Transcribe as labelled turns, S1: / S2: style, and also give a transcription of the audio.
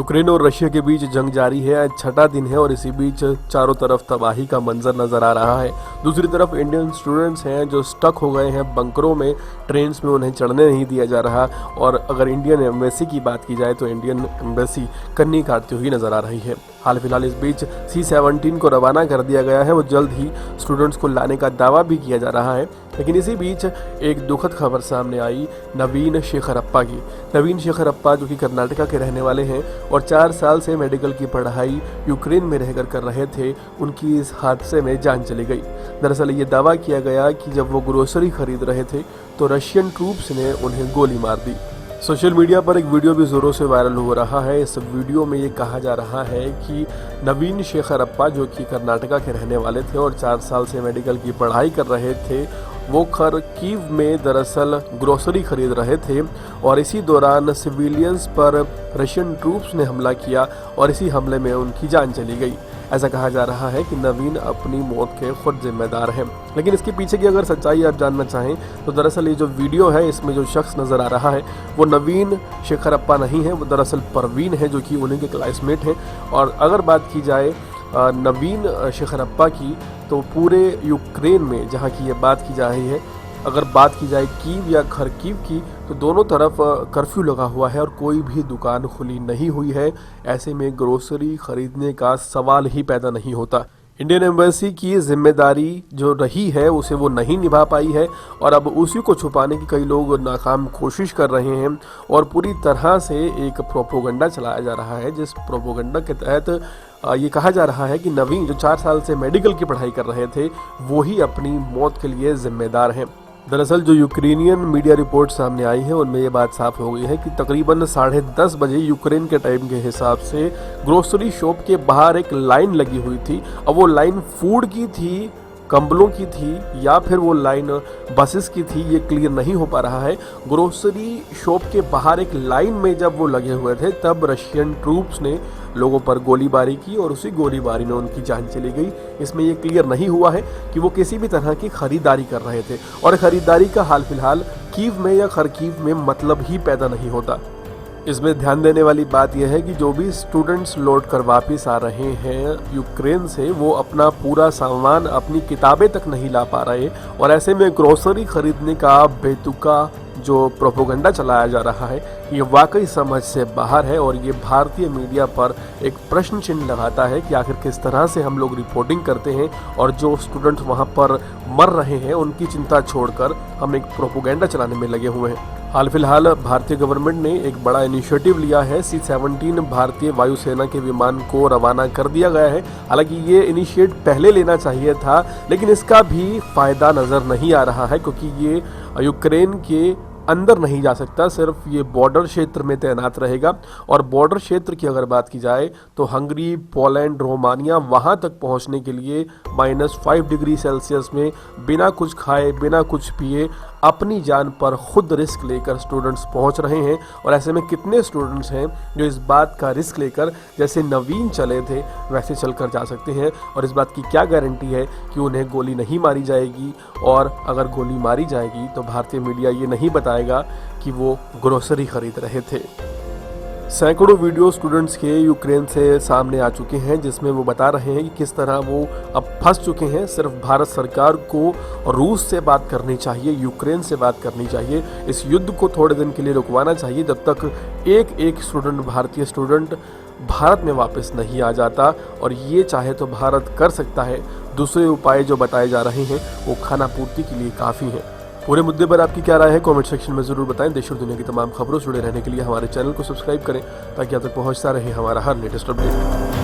S1: Ukraine और Russia के बीच जंग जारी है। आज छठा दिन है और इसी बीच चारों तरफ तबाही का मंजर नजर आ रहा है। दूसरी तरफ इंडियन स्टूडेंट्स हैं जो स्टक हो गए हैं बंकरों में, ट्रेन्स में उन्हें चढ़ने नहीं दिया जा रहा। और अगर इंडियन एम्बेसी की बात की जाए तो इंडियन एम्बेसी कन्नी काटती हुई नजर आ रही है। हाल फिलहाल इस बीच C-17 को रवाना कर दिया गया है। वो जल्द ही स्टूडेंट्स को लाने का दावा भी किया जा रहा है। लेकिन इसी बीच एक दुखद खबर सामने आई नवीन शेखरप्पा की। नवीन शेखरप्पा जो कि कर्नाटका के रहने वाले हैं और 4 साल से मेडिकल की पढ़ाई यूक्रेन में रहकर कर रहे थे, उनकी इस हादसे में जान चली गई। दरअसल ये दावा किया गया कि जब वो ग्रोसरी खरीद रहे थे तो रशियन ट्रूप्स ने उन्हें गोली मार दी। सोशल मीडिया पर एक वीडियो भी ज़ोरों से वायरल हो रहा है। इस वीडियो में ये कहा जा रहा है कि नवीन शेखरप्पा जो कि कर्नाटका के रहने वाले थे और 4 साल से मेडिकल की पढ़ाई कर रहे थे, वो खरकीव में दरअसल ग्रोसरी खरीद रहे थे और इसी दौरान सिविलियंस पर रशियन ट्रूप्स ने हमला किया और इसी हमले में उनकी जान चली गई। ऐसा कहा जा रहा है कि नवीन अपनी मौत के खुद जिम्मेदार हैं। लेकिन इसके पीछे की अगर सच्चाई आप जानना चाहें तो दरअसल ये जो वीडियो है इसमें जो शख्स नज़र आ रहा है वो नवीन शेखरप्पा नहीं है, वो दरअसल परवीन है जो कि उन्हीं के क्लासमेट हैं। और अगर बात की जाए नवीन शेखरप्पा की तो पूरे यूक्रेन में जहाँ की ये बात की जा रही है, अगर बात की जाए कीव या खरकीव की तो दोनों तरफ कर्फ्यू लगा हुआ है और कोई भी दुकान खुली नहीं हुई है। ऐसे में ग्रोसरी खरीदने का सवाल ही पैदा नहीं होता। इंडियन एम्बेसी की जिम्मेदारी जो रही है उसे वो नहीं निभा पाई है और अब उसी को छुपाने की कई लोग नाकाम कोशिश कर रहे हैं और पूरी तरह से एक प्रोपोगंडा चलाया जा रहा है, जिस प्रोपोगंडा के तहत ये कहा जा रहा है कि नवीन जो 4 साल से मेडिकल की पढ़ाई कर रहे थे वो ही अपनी मौत के लिए जिम्मेदार हैं। दरअसल जो यूक्रेनियन मीडिया रिपोर्ट सामने आई है उनमें ये बात साफ हो गई है कि तकरीबन 10:30 बजे यूक्रेन के टाइम के हिसाब से ग्रोसरी शॉप के बाहर एक लाइन लगी हुई थी। अब वो लाइन फूड की थी, कंबलों की थी या फिर वो लाइन बसेस की थी, ये क्लियर नहीं हो पा रहा है। ग्रोसरी शॉप के बाहर एक लाइन में जब वो लगे हुए थे तब रशियन ट्रूप्स ने लोगों पर गोलीबारी की और उसी गोलीबारी में उनकी जान चली गई। इसमें ये क्लियर नहीं हुआ है कि वो किसी भी तरह की खरीदारी कर रहे थे और खरीदारी का हाल फिलहाल कीव में या खरकीव में मतलब ही पैदा नहीं होता। इसमें ध्यान देने वाली बात यह है कि जो भी स्टूडेंट्स लौट कर वापस आ रहे हैं यूक्रेन से वो अपना पूरा सामान, अपनी किताबें तक नहीं ला पा रहे और ऐसे में ग्रोसरी खरीदने का बेतुका जो प्रोपोगंडा चलाया जा रहा है ये वाकई समझ से बाहर है और ये भारतीय मीडिया पर एक प्रश्न चिन्ह लगाता है कि आखिर किस तरह से हम लोग रिपोर्टिंग करते हैं और जो स्टूडेंट्स वहाँ पर मर रहे हैं उनकी चिंता छोड़कर हम एक प्रोपोगंडा चलाने में लगे हुए हैं। हाल फिलहाल भारतीय गवर्नमेंट ने एक बड़ा इनिशिएटिव लिया है। C-17 भारतीय वायुसेना के विमान को रवाना कर दिया गया है। हालांकि ये इनिशिएट पहले लेना चाहिए था लेकिन इसका भी फायदा नज़र नहीं आ रहा है क्योंकि ये यूक्रेन के अंदर नहीं जा सकता, सिर्फ ये बॉर्डर क्षेत्र में तैनात रहेगा। और बॉर्डर क्षेत्र की अगर बात की जाए तो हंगरी, पोलैंड, रोमानिया वहाँ तक पहुँचने के लिए -5 डिग्री सेल्सियस में बिना कुछ खाए बिना कुछ पिए अपनी जान पर खुद रिस्क लेकर स्टूडेंट्स पहुंच रहे हैं। और ऐसे में कितने स्टूडेंट्स हैं जो इस बात का रिस्क लेकर जैसे नवीन चले थे वैसे चलकर जा सकते हैं और इस बात की क्या गारंटी है कि उन्हें गोली नहीं मारी जाएगी। और अगर गोली मारी जाएगी तो भारतीय मीडिया ये नहीं बताएगा कि वो ग्रोसरी खरीद रहे थे। सैकड़ों वीडियो स्टूडेंट्स के यूक्रेन से सामने आ चुके हैं जिसमें वो बता रहे हैं कि किस तरह वो अब फंस चुके हैं। सिर्फ भारत सरकार को रूस से बात करनी चाहिए, यूक्रेन से बात करनी चाहिए, इस युद्ध को थोड़े दिन के लिए रुकवाना चाहिए जब तक एक स्टूडेंट, भारतीय स्टूडेंट भारत में वापस नहीं आ जाता। और ये चाहे तो भारत कर सकता है। दूसरे उपाय जो बताए जा रहे हैं वो खाना पूर्ति के लिए काफ़ी हैं। पूरे मुद्दे पर आपकी क्या राय है कमेंट सेक्शन में ज़रूर बताएं। देश और दुनिया की तमाम खबरों से जुड़े रहने के लिए हमारे चैनल को सब्सक्राइब करें ताकि आप तक पहुंचता रहे हमारा हर लेटेस्ट अपडेट।